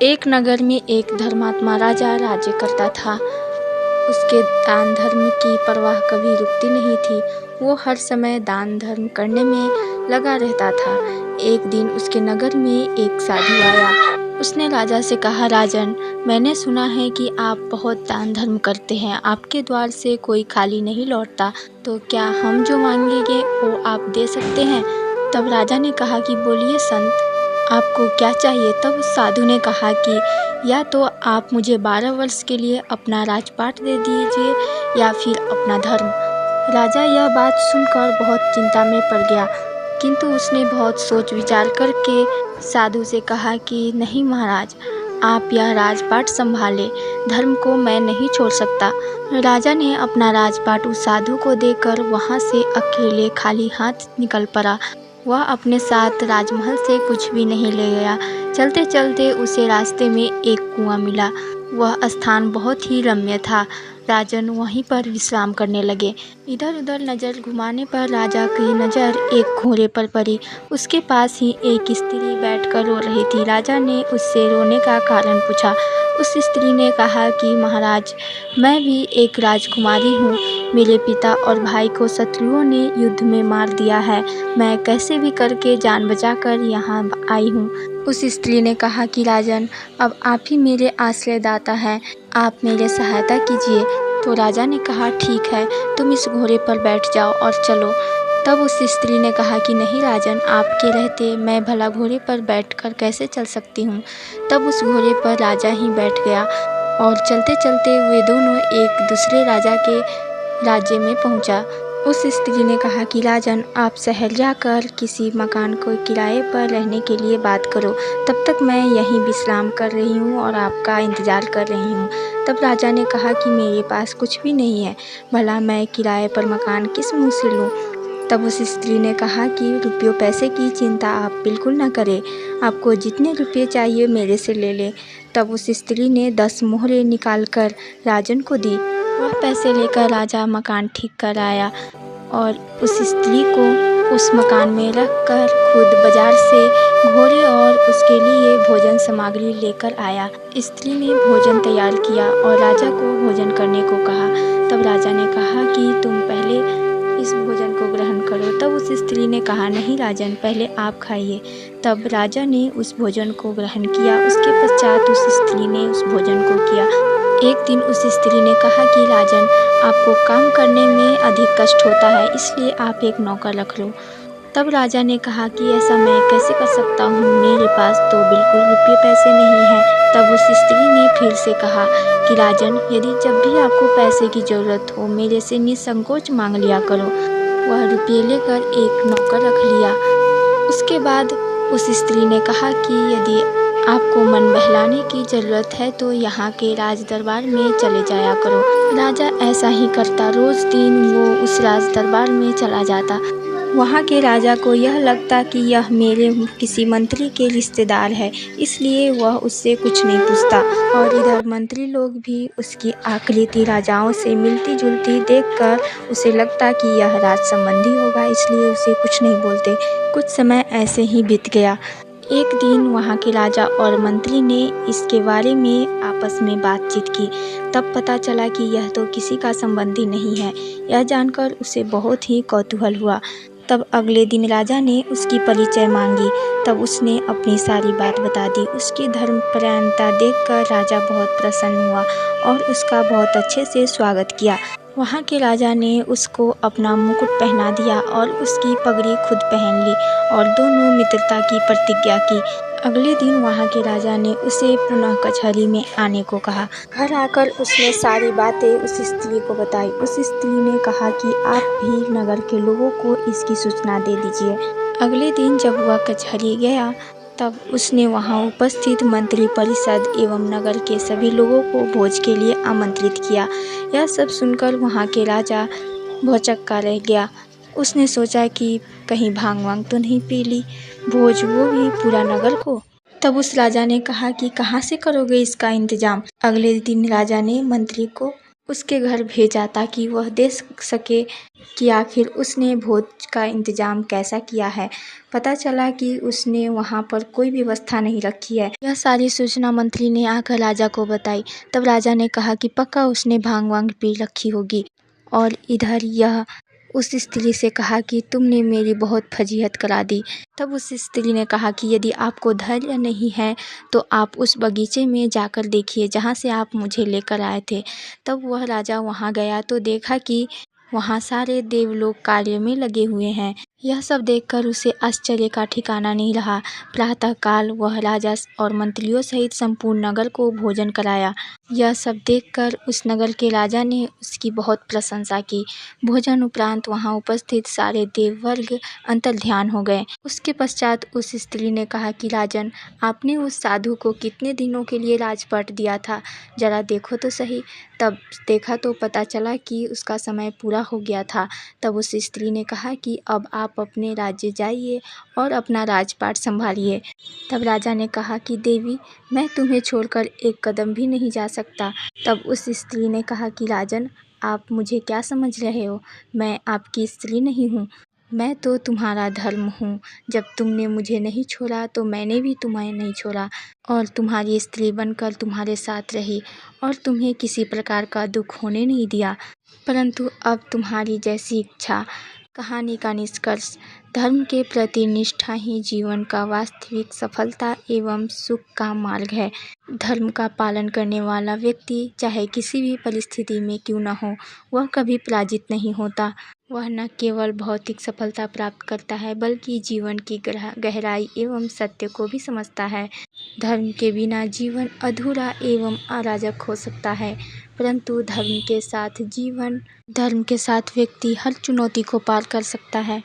एक नगर में एक धर्मात्मा राजा राज्य करता था। उसके दान धर्म की परवाह कभी रुकती नहीं थी। वो हर समय दान धर्म करने में लगा रहता था। एक दिन उसके नगर में एक साधु आया। उसने राजा से कहा, राजन, मैंने सुना है कि आप बहुत दान धर्म करते हैं। आपके द्वार से कोई खाली नहीं लौटता, तो क्या हम जो मांगेंगे वो आप दे सकते हैं? तब राजा ने कहा कि बोलिए संत, आपको क्या चाहिए? तब उस साधु ने कहा कि या तो आप मुझे 12 वर्ष के लिए अपना राजपाट दे दीजिए या फिर अपना धर्म। राजा यह बात सुनकर बहुत चिंता में पड़ गया, किंतु उसने बहुत सोच विचार करके साधु से कहा कि नहीं महाराज, आप यह राजपाट संभालें, धर्म को मैं नहीं छोड़ सकता। राजा ने अपना राजपाट उस साधु को देकर वहाँ से अकेले खाली हाथ निकल पड़ा। वह अपने साथ राजमहल से कुछ भी नहीं ले गया। चलते चलते उसे रास्ते में एक कुआं मिला। वह स्थान बहुत ही रम्य था। राजन वहीं पर विश्राम करने लगे। इधर उधर नज़र घुमाने पर राजा की नज़र एक घोड़े पर पड़ी। उसके पास ही एक स्त्री बैठकर रो रही थी। राजा ने उससे रोने का कारण पूछा। उस स्त्री ने कहा कि महाराज, मैं भी एक राजकुमारी हूँ। मेरे पिता और भाई को शत्रुओं ने युद्ध में मार दिया है। मैं कैसे भी करके जान बचाकर यहाँ आई हूँ। उस स्त्री ने कहा कि राजन, अब आप ही मेरे आश्रयदाता हैं, आप मेरे सहायता कीजिए। तो राजा ने कहा, ठीक है, तुम इस घोड़े पर बैठ जाओ और चलो। तब उस स्त्री ने कहा कि नहीं राजन, आपके रहते मैं भला घोड़े पर बैठकर कैसे चल सकती हूँ। तब उस घोड़े पर राजा ही बैठ गया और चलते चलते वे दोनों एक दूसरे राजा के राज्य में पहुँचा। उस स्त्री ने कहा कि राजन, आप शहर जाकर किसी मकान को किराए पर रहने के लिए बात करो। तब तक मैं यहीं विश्राम कर रही हूँ और आपका इंतज़ार कर रही हूँ। तब राजा ने कहा कि मेरे पास कुछ भी नहीं है, भला मैं किराए पर मकान किस मुँह से लूँ। तब उस स्त्री ने कहा कि रुपयों पैसे की चिंता आप बिल्कुल न करें, आपको जितने रुपये चाहिए मेरे से ले लें। तब उस स्त्री ने 10 मोहरें निकाल कर राजन को दी। वह पैसे लेकर राजा मकान ठीक कर आया और उस स्त्री को उस मकान में रखकर खुद बाजार से घोड़े और उसके लिए भोजन सामग्री लेकर आया। स्त्री ने भोजन तैयार किया और राजा को भोजन करने को कहा। तब राजा ने कहा कि तुम पहले इस भोजन को ग्रहण करो। तब उस स्त्री ने कहा, नहीं राजन, पहले आप खाइए। तब राजा ने उस भोजन को ग्रहण किया। उसके पश्चात उस स्त्री ने उस भोजन को किया। एक दिन उस स्त्री ने कहा कि राजन, आपको काम करने में अधिक कष्ट होता है, इसलिए आप एक नौकर रख लो। तब राजा ने कहा कि ऐसा मैं कैसे कर सकता हूँ, मेरे पास तो बिल्कुल रुपये पैसे नहीं हैं। तब उस स्त्री ने फिर से कहा कि राजन, यदि जब भी आपको पैसे की ज़रूरत हो, मेरे से निसंकोच मांग लिया करो। वह रुपये लेकर एक नौकर रख लिया। उसके बाद उस स्त्री ने कहा कि यदि आपको मन बहलाने की ज़रूरत है तो यहाँ के राज दरबार में चले जाया करो। राजा ऐसा ही करता। रोज़ दिन वो उस राज दरबार में चला जाता। वहाँ के राजा को यह लगता कि यह मेरे किसी मंत्री के रिश्तेदार है, इसलिए वह उससे कुछ नहीं पूछता। और इधर मंत्री लोग भी उसकी आकृति राजाओं से मिलती जुलती देखकर उसे लगता कि यह राज संबंधी होगा, इसलिए उसे कुछ नहीं बोलते। कुछ समय ऐसे ही बीत गया। एक दिन वहाँ के राजा और मंत्री ने इसके बारे में आपस में बातचीत की। तब पता चला कि यह तो किसी का संबंधी नहीं है। यह जानकर उसे बहुत ही कौतूहल हुआ। तब अगले दिन राजा ने उसकी परिचय मांगी। तब उसने अपनी सारी बात बता दी। उसकी धर्मपरायणता देखकर राजा बहुत प्रसन्न हुआ और उसका बहुत अच्छे से स्वागत किया। वहाँ के राजा ने उसको अपना मुकुट पहना दिया और उसकी पगड़ी खुद पहन ली और दोनों मित्रता की प्रतिज्ञा की। अगले दिन वहाँ के राजा ने उसे पुनः कचहरी में आने को कहा। घर आकर उसने सारी बातें उस स्त्री को बताई। उस स्त्री ने कहा कि आप भी नगर के लोगों को इसकी सूचना दे दीजिए। अगले दिन जब वह कचहरी गया, तब उसने वहाँ उपस्थित मंत्री परिषद एवं नगर के सभी लोगों को भोज के लिए आमंत्रित किया। यह सब सुनकर वहाँ के राजा भौचक्का रह गया। उसने सोचा कि कहीं भांग वांग तो नहीं पी ली, भोज वो भी पूरा नगर को। तब उस राजा ने कहा कि कहाँ से करोगे इसका इंतजाम। अगले दिन राजा ने मंत्री को उसके घर भेजा ताकि वह देख सके कि आखिर उसने भोज का इंतजाम कैसा किया है। पता चला कि उसने वहाँ पर कोई व्यवस्था नहीं रखी है। यह सारी सूचना मंत्री ने आकर राजा को बताई। तब राजा ने कहा कि पक्का उसने भांग वांग पी रखी होगी। और इधर यह उस स्त्री से कहा कि तुमने मेरी बहुत फजीहत करा दी। तब उस स्त्री ने कहा कि यदि आपको धैर्य नहीं है तो आप उस बगीचे में जाकर देखिए जहाँ से आप मुझे लेकर आए थे। तब वह राजा वहाँ गया तो देखा कि वहाँ सारे देवलोग कार्य में लगे हुए हैं। यह सब देखकर उसे आश्चर्य का ठिकाना नहीं रहा। प्रातःकाल वह राजा और मंत्रियों सहित संपूर्ण नगर को भोजन कराया। यह सब देखकर उस नगर के राजा ने उसकी बहुत प्रशंसा की। भोजन उपरांत वहाँ उपस्थित सारे देववर्ग अंतर्ध्यान हो गए। उसके पश्चात उस स्त्री ने कहा कि राजन, आपने उस साधु को कितने दिनों के लिए राजपाट दिया था, जरा देखो तो सही। तब देखा तो पता चला कि उसका समय पूरा हो गया था। तब उस स्त्री ने कहा कि अब आप अपने राज्य जाइए और अपना राजपाट संभालिए। तब राजा ने कहा कि देवी, मैं तुम्हें छोड़कर एक कदम भी नहीं जा सकता। तब उस स्त्री ने कहा कि राजन, आप मुझे क्या समझ रहे हो? मैं आपकी स्त्री नहीं हूँ, मैं तो तुम्हारा धर्म हूँ। जब तुमने मुझे नहीं छोड़ा तो मैंने भी तुम्हें नहीं छोड़ा और तुम्हारी स्त्री बनकर तुम्हारे साथ रही और तुम्हें किसी प्रकार का दुख होने नहीं दिया। परंतु अब तुम्हारी जैसी इच्छा। कहानी का निष्कर्ष: धर्म के प्रति निष्ठा ही जीवन का वास्तविक सफलता एवं सुख का मार्ग है। धर्म का पालन करने वाला व्यक्ति चाहे किसी भी परिस्थिति में क्यों न हो, वह कभी पराजित नहीं होता। वह न केवल भौतिक सफलता प्राप्त करता है बल्कि जीवन की गहराई एवं सत्य को भी समझता है। धर्म के बिना जीवन अधूरा एवं अराजक हो सकता है, परंतु धर्म के साथ व्यक्ति हर चुनौती को पार कर सकता है।